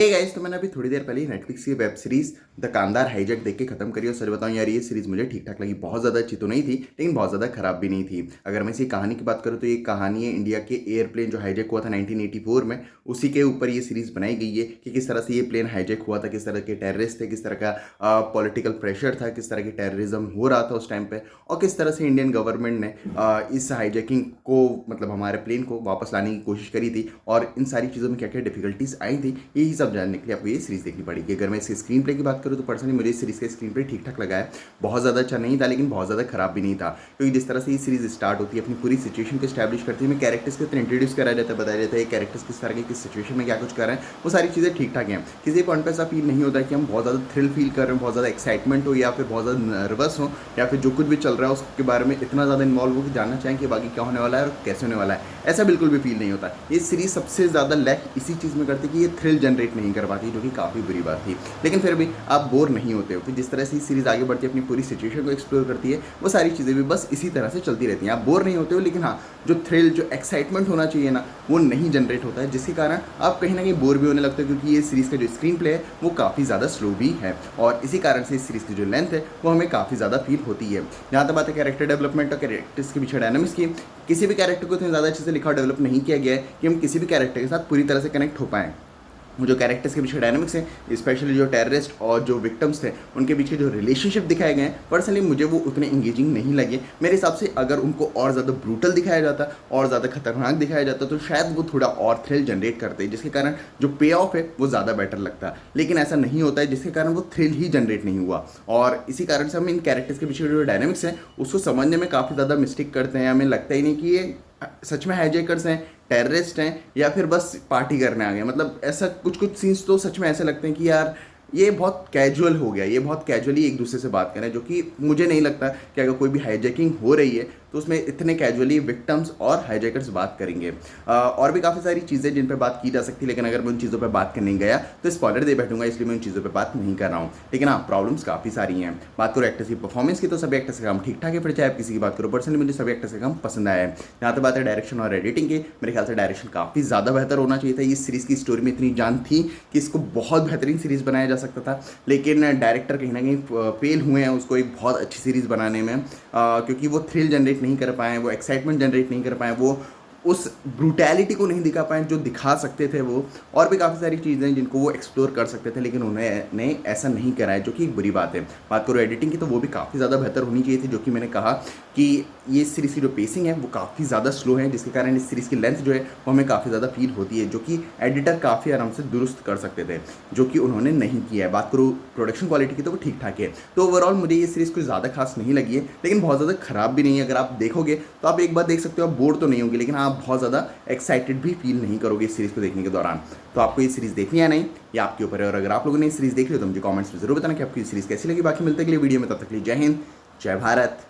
Hey guys, तो मैंने अभी थोड़ी देर पहले ही नेटफ्लिक्स की वेब सीरीज द कांदार हाईजैक देख के खत्म करी और सच बताऊं यार, ये सीरीज मुझे ठीक ठाक लगी। बहुत ज़्यादा अच्छी तो नहीं थी, लेकिन बहुत ज़्यादा खराब भी नहीं थी। अगर मैं इसी कहानी की बात करूं तो ये कहानी है इंडिया के एयरप्लेन जो हाईजैक हुआ था 1984 में, उसी के ऊपर ये सीरीज बनाई गई है कि किस तरह से ये प्लेन हाईजैक हुआ था, किस तरह के टेररिस्ट थे, किस तरह का पॉलिटिकल प्रेशर था, किस तरह की टेररिज्म हो रहा था उस टाइम पे, और किस तरह से इंडियन गवर्नमेंट ने इस हाईजैकिंग को मतलब हमारे प्लेन को वापस लाने की कोशिश करी थी और इन सारी चीज़ों में क्या क्या डिफिकल्टीज आई थी, यही सब जानने के लिए आपको ये सीरीज देखनी पड़ेगी। अगर मैं इसके स्क्रीन प्ले की बात करूँ तो पर्सनली मुझे इस सीरीज का स्क्रीन प्ले ठीक ठाक लगा है। बहुत ज़्यादा अच्छा नहीं था, लेकिन बहुत ज़्यादा खराब भी नहीं था, क्योंकि जिस तरह से ये सीरीज स्टार्ट होती है, अपनी पूरी सिचुएशन को स्टैब्लिश करती है, हमें कैरेक्टर्स को इतना इंट्रोड्यूस कराया जाता है, बताया जाता है कैरेक्टर्स किस तरह के किस सिचुएशन में क्या कुछ कर रहे हैं, वो सारी चीज़ें ठीक ठाक हैं। किसी पॉइंट पर ऐसा फील नहीं होता कि हम बहुत ज़्यादा थ्रिल फील कर रहे हैं, बहुत ज़्यादा एक्साइटमेंट हो, या फिर बहुत ज़्यादा नर्वस हो, या फिर जो कुछ भी चल रहा है उसके बारे में इतना ज़्यादा इन्वॉल्व हो कि जानना चाहें कि बाकी क्या होने वाला है और कैसे होने वाला है। ऐसा बिल्कुल भी फील नहीं होता। ये सीरीज सबसे ज़्यादा लैक इसी चीज़ में करती है कि ये थ्रिल जनरेट नहीं कर पाती, जो कि काफ़ी बुरी बात थी। लेकिन फिर भी आप बोर नहीं होते हो, फिर जिस तरह से ये सीरीज आगे बढ़ती है, अपनी पूरी सिचुएशन को एक्सप्लोर करती है, वो सारी चीज़ें भी बस इसी तरह से चलती रहती हैं। आप बोर नहीं होते हो, लेकिन हाँ, जो थ्रिल जो एक्साइटमेंट होना चाहिए ना, वो नहीं जनरेट होता है, जिसके कारण आप कहीं ना कहीं बोर भी होने लगते हो, क्योंकि ये सीरीज़ का जो स्क्रीन प्ले है वो काफ़ी ज़्यादा स्लो भी है, और इसी कारण से इस सीरीज़ की जो लेंथ है वो हमें काफ़ी ज़्यादा फील होती है। जहाँ तक बात है कैरेक्टर डेवलपमेंट और कैरेक्टर्स के पीछे डायनामिक्स की, किसी भी कैरेक्टर को इतनी ज़्यादा अच्छे से लिखा और डेवलप नहीं किया गया है कि हम किसी भी कैरेक्टर के साथ पूरी तरह से कनेक्ट हो पाएँ। वो जो कैरेक्टर्स के पीछे डायनामिक्स हैं, स्पेशली जो टेररिस्ट और जो विक्टिम्स थे, उनके पीछे जो रिलेशनशिप दिखाए गए हैं, पर्सनली मुझे वो उतने इंगेजिंग नहीं लगे। मेरे हिसाब से अगर उनको और ज़्यादा ब्रूटल दिखाया जाता, और ज़्यादा खतरनाक दिखाया जाता, तो शायद वो थोड़ा और थ्रिल जनरेट करते, जिसके कारण जो पे ऑफ है वो ज़्यादा बेटर लगता। लेकिन ऐसा नहीं होता है, जिसके कारण वो थ्रिल ही जनरेट नहीं हुआ, और इसी कारण से हम इन कैरेक्टर्स के पीछे जो डायनामिक्स हैं उसको समझने में काफ़ी ज़्यादा मिस्टेक करते हैं। हमें लगता ही नहीं कि ये सच में हाईजैकर्स हैं, टेररिस्ट हैं, या फिर बस पार्टी करने आ गए। मतलब ऐसा कुछ कुछ सीन्स तो सच में ऐसे लगते हैं कि यार ये बहुत कैजुअल हो गया, ये बहुत कैजुअली एक दूसरे से बात करें, जो कि मुझे नहीं लगता कि अगर कोई भी हाईजैकिंग हो रही है तो उसमें इतने कैजुअली विक्टिम्स और हाईजैकर्स बात करेंगे। और भी काफ़ी सारी चीज़ें जिन पर बात की जा सकती है, लेकिन अगर मैं उन चीज़ों पर बात करने गया तो स्पॉइलर दे बैठूंगा, इसलिए मैं उन चीज़ों पर बात नहीं कर रहा हूँ। लेकिन हाँ, प्रॉब्लम्स काफ़ी सारी हैं। बात करो एक्टर्स की परफॉर्मेंस की, तो सभी एक्टर्स का काम ठीक ठाक है, फिर चाहे आप किसी की बात करो, पर्सनली मुझे सभी एक्टर्स का काम पसंद आया है। यहाँ तो बात है डायरेक्शन और एडिटिंग की, मेरे ख्याल से डायरेक्शन काफ़ी ज़्यादा बेहतर होना चाहिए था। इस सीरीज़ की स्टोरी में इतनी जान थी कि इसको बहुत बेहतरीन सीरीज़ बनाया जा सकता था, लेकिन डायरेक्टर कहीं ना कहीं फेल हुए हैं उसको एक बहुत अच्छी सीरीज़ बनाने में, क्योंकि वो थ्रिल जनरेट नहीं कर पाए, वो एक्साइटमेंट जनरेट नहीं कर पाए, वो उस ब्रूटैलिटी को नहीं दिखा पाए जो दिखा सकते थे वो, और भी काफ़ी सारी चीज़ें जिनको वो एक्सप्लोर कर सकते थे, लेकिन उन्होंने ऐसा नहीं करा है, जो कि एक बुरी बात है। बात करो एडिटिंग की, तो वो भी काफ़ी ज़्यादा बेहतर होनी चाहिए थी, जो कि मैंने कहा कि ये सीरीज़ की जो पेसिंग है वो काफ़ी ज़्यादा स्लो है, जिसके कारण इस सीरीज़ की लेंथ जो है वो हमें काफ़ी ज़्यादा फील होती है, जो कि एडिटर काफ़ी आराम से दुरुस्त कर सकते थे, जो कि उन्होंने नहीं किया है। बात करो प्रोडक्शन क्वालिटी की, तो वो ठीक ठाक है। तो ओवरऑल मुझे ये सीरीज़ कोई ज़्यादा खास नहीं लगी है, लेकिन बहुत ज़्यादा खराब भी नहीं है। अगर आप देखोगे तो आप एक बार देख सकते हो, आप बोर तो नहीं होंगे, लेकिन आप बहुत ज़्यादा एक्साइटेड भी फील नहीं करोगे इस सीरीज़ को देखने के दौरान। तो आपको ये सीरीज़ देखनी है नहीं, ये आपके ऊपर है। और अगर आप लोगों ने ये सीरीज़ देख ली तो मुझे कमेंट्स में जरूर बताना कि आपको ये सीरीज़ कैसी लगी। बाकी मिलते अगली वीडियो में, तब तक के लिए जय हिंद, जय भारत।